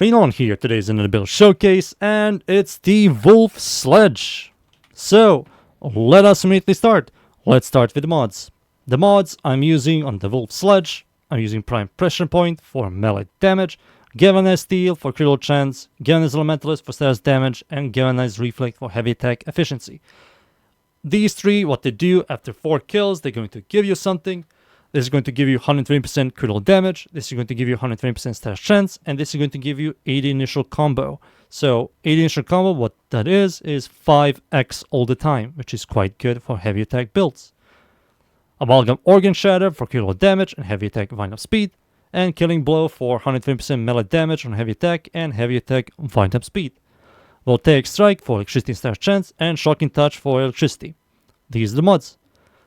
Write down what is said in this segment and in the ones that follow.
Rainollon here. Today's another build showcase, and it's the Wolf Sledge. So, let us immediately start. Let's start with the mods. The mods I'm using on the Wolf Sledge, I'm using Prime Pressure Point for melee damage, Galvanized Steel for critical chance, Galvanized Elementalist for status damage, and Galvanized Reflect for heavy attack efficiency. These three, what they do after 4 kills, they're going to give you something. This is going to give you 120% critical damage, this is going to give you 120% status chance, and this is going to give you 80 initial combo. So 80 initial combo, what that is 5x all the time, which is quite good for heavy attack builds. Amalgam Organ Shatter for critical damage and heavy attack wind up speed, and Killing Blow for 120% melee damage on heavy attack and heavy attack wind up speed. Voltaic Strike for electricity and status chance, and Shocking Touch for electricity. These are the mods.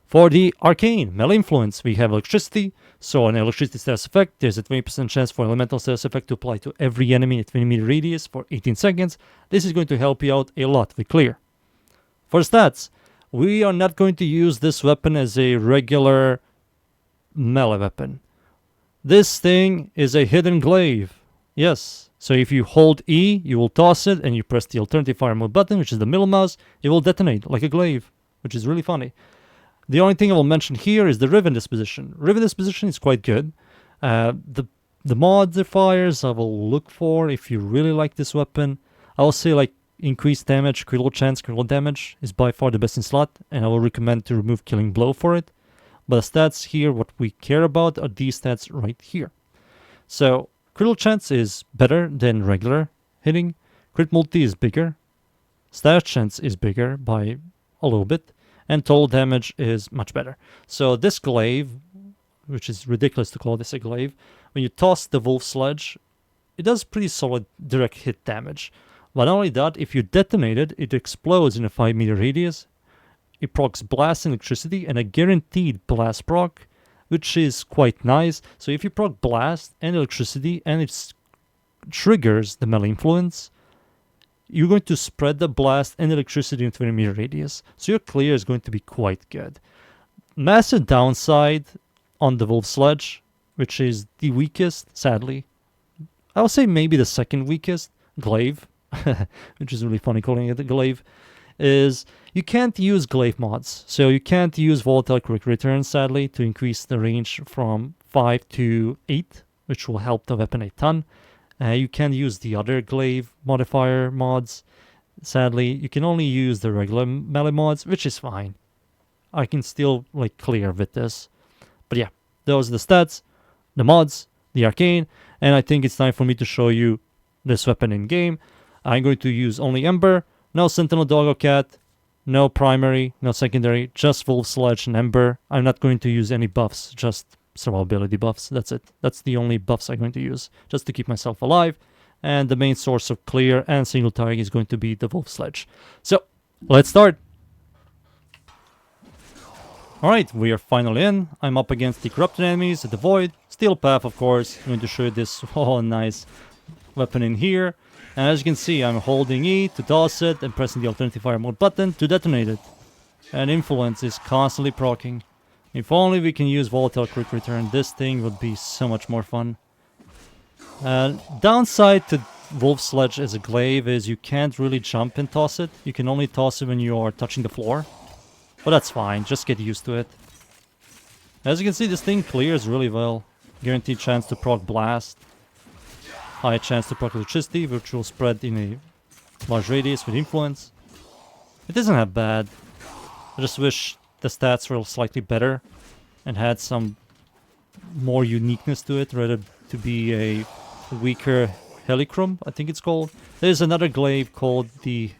For the Arcane melee influence, we have electricity, so on electricity status effect, there's a 20% chance for elemental status effect to apply to every enemy at 20 meter radius for 18 seconds. This is going to help you out a lot with clear. For stats, we are not going to use this weapon as a regular melee weapon. This thing is a hidden glaive. Yes, so if you hold E, you will toss it, and you press the alternative fire mode button, which is the middle mouse, it will detonate like a glaive, which is really funny. The only thing I will mention here is the Riven disposition. Riven disposition is quite good. The modifiers I will look for if you really like this weapon. I will say like increased damage, critical chance, critical damage is by far the best in slot, and I will recommend to remove Killing Blow for it. But the stats here, what we care about are these stats right here. So critical chance is better than regular hitting. Crit multi is bigger. Status chance is bigger by a little bit. And total damage is much better. So this glaive, which is ridiculous to call this a glaive, when you toss the Wolf Sledge, it does pretty solid direct hit damage. But not only that, if you detonate it, it explodes in a 5 meter radius. It procs blast and electricity and a guaranteed blast proc, which is quite nice. So if you proc blast and electricity and it triggers the melee influence, you're going to spread the blast and electricity in 20 meter radius. So your clear is going to be quite good. Massive downside on the Wolf Sledge, which is the weakest, sadly. I would say maybe the second weakest, glaive, which is really funny calling it a glaive, is you can't use glaive mods. So you can't use volatile quick return, sadly, to increase the range from 5 to 8, which will help the weapon a ton. You can use the other glaive modifier mods. Sadly, you can only use the regular melee mods, which is fine. I can still like clear with this. But yeah, those are the stats, the mods, the Arcane, and I think it's time for me to show you this weapon in game. I'm going to use only Ember, no Sentinel Doggo Cat, no primary, no secondary, just Wolf Sledge and Ember. I'm not going to use any buffs, just survivability buffs. That's it. That's the only buffs I'm going to use just to keep myself alive, and the main source of clear and single target is going to be the Wolf Sledge. So let's start. Alright, we are finally in. I'm up against the corrupted enemies at the Void. Steel Path, of course. I'm going to show you this nice weapon in here, and as you can see, I'm holding E to toss it and pressing the alternative fire mode button to detonate it, and influence is constantly proccing. If only we can use volatile quick return, this thing would be so much more fun. Downside to Wolf Sledge as a glaive is you can't really jump and toss it. You can only toss it when you are touching the floor. But that's fine, just get used to it. As you can see, this thing clears really well. Guaranteed chance to proc blast. High chance to proc electricity, which will spread in a large radius with influence. It isn't that bad. I just wish the stats were slightly better and had some more uniqueness to it, rather to be a weaker Helichrome, I think it's called. There's another glaive called the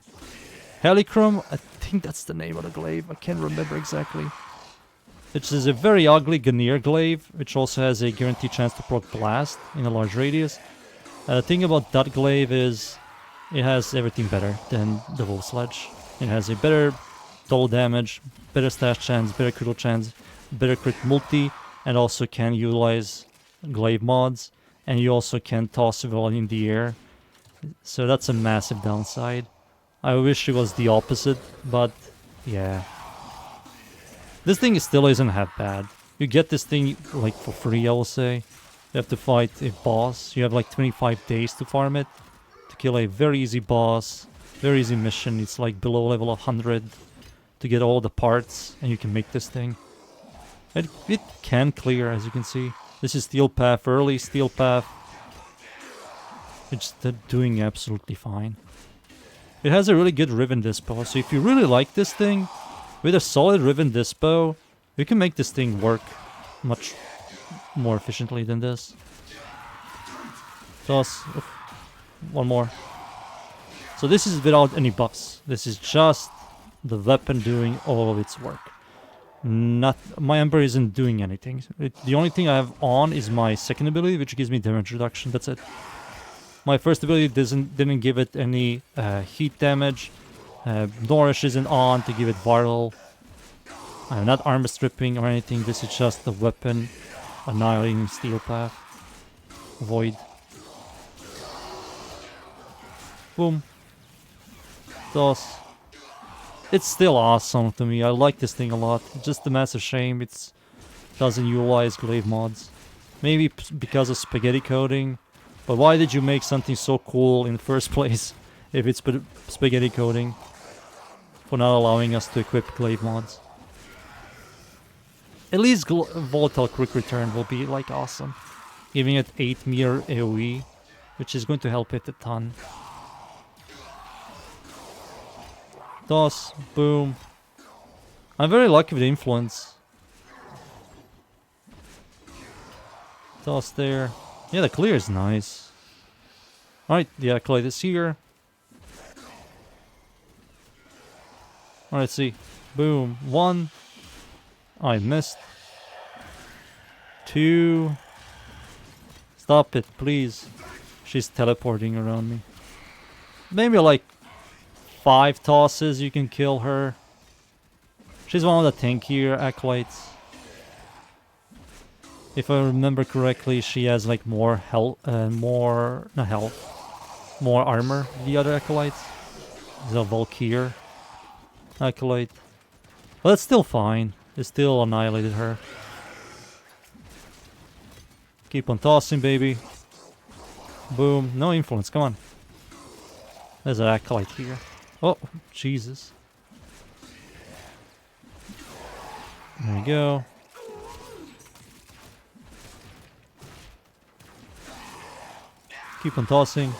Helichrome. I think that's the name of the glaive. I can't remember exactly. It is a very ugly Ganir glaive, which also has a guaranteed chance to proc blast in a large radius. The thing about that glaive is it has everything better than the Wolf Sledge. It has a better total damage, better stash chance, better critical chance, better crit multi, and also can utilize glaive mods, and you also can toss it while in the air. So that's a massive downside. I wish it was the opposite, but yeah. This thing still isn't that bad. You get this thing like for free, I will say. You have to fight a boss. You have like 25 days to farm it. To kill a very easy boss. Very easy mission. It's like below level 100. To get all the parts. And you can make this thing. It can clear, as you can see. This is Steel Path. Early Steel Path. It's doing absolutely fine. It has a really good Riven Dispo. So if you really like this thing, with a solid Riven Dispo, you can make this thing work much more efficiently than this. Toss. One more. So this is without any buffs. This is just the weapon doing all of its work. My Ember isn't doing anything. The only thing I have on is my second ability, which gives me damage reduction. That's it. My first ability didn't give it any heat damage. Nourish isn't on to give it viral. I'm not armor stripping or anything. This is just the weapon annihilating Steel Path. Void. Boom. Toss. It's still awesome to me. I like this thing a lot. It's just a massive shame it doesn't utilize glaive mods. Maybe because of spaghetti coding. But why did you make something so cool in the first place if it's spaghetti coding for not allowing us to equip glaive mods? At least Volatile Quick Return will be like awesome. Giving it 8 meter AoE, which is going to help it a ton. Toss, boom. I'm very lucky with influence. Toss there. Yeah, the clear is nice. Alright, the Acolyte is here. Alright, let's see. Boom. 1. I missed. 2. Stop it, please. She's teleporting around me. Maybe like 5 tosses you can kill her. She's one of the tankier Acolytes. If I remember correctly, she has like more health, more armor than the other Acolytes. The Valkyr Acolyte. But it's still fine. It still annihilated her. Keep on tossing, baby. Boom. No influence, come on. There's an Acolyte here. Oh, Jesus. There we go. Keep on tossing.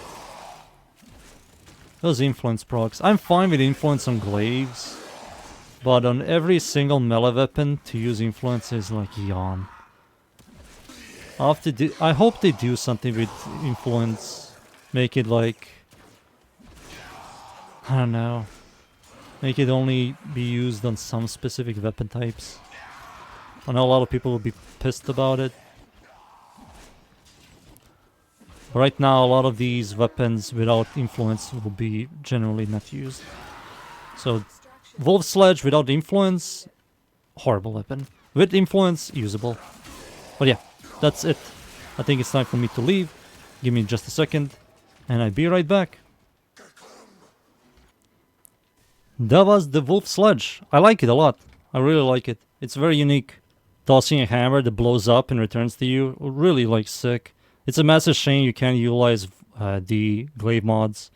Those influence procs. I'm fine with influence on glaives. But on every single melee weapon to use influence is like yawn. I hope they do something with influence. Make it like... I don't know. Make it only be used on some specific weapon types. I know a lot of people will be pissed about it. Right now, a lot of these weapons without influence will be generally not used. So, Wolf Sledge without influence, horrible weapon. With influence, usable. But yeah, that's it. I think it's time for me to leave. Give me just a second, and I'll be right back. That was the Wolf Sledge. I like it a lot. I really like it. It's very unique. Tossing a hammer that blows up and returns to you, really like sick. It's a massive shame you can't utilize the glaive mods.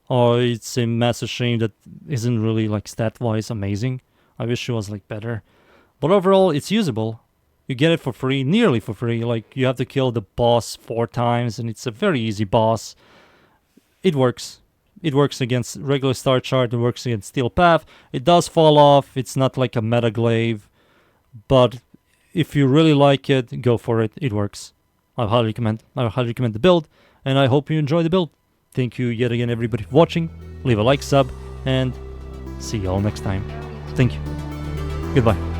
Or it's a massive shame that isn't really like stat-wise amazing. I wish it was like better. But overall, it's usable. You get it for free, nearly for free. Like, you have to kill the boss 4 times and it's a very easy boss. It works. It works against regular star chart, it works against Steel Path. It does fall off, it's not like a meta glaive. But if you really like it, go for it, it works. I highly recommend the build, and I hope you enjoy the build. Thank you yet again everybody for watching. Leave a like, sub, and see you all next time. Thank you. Goodbye.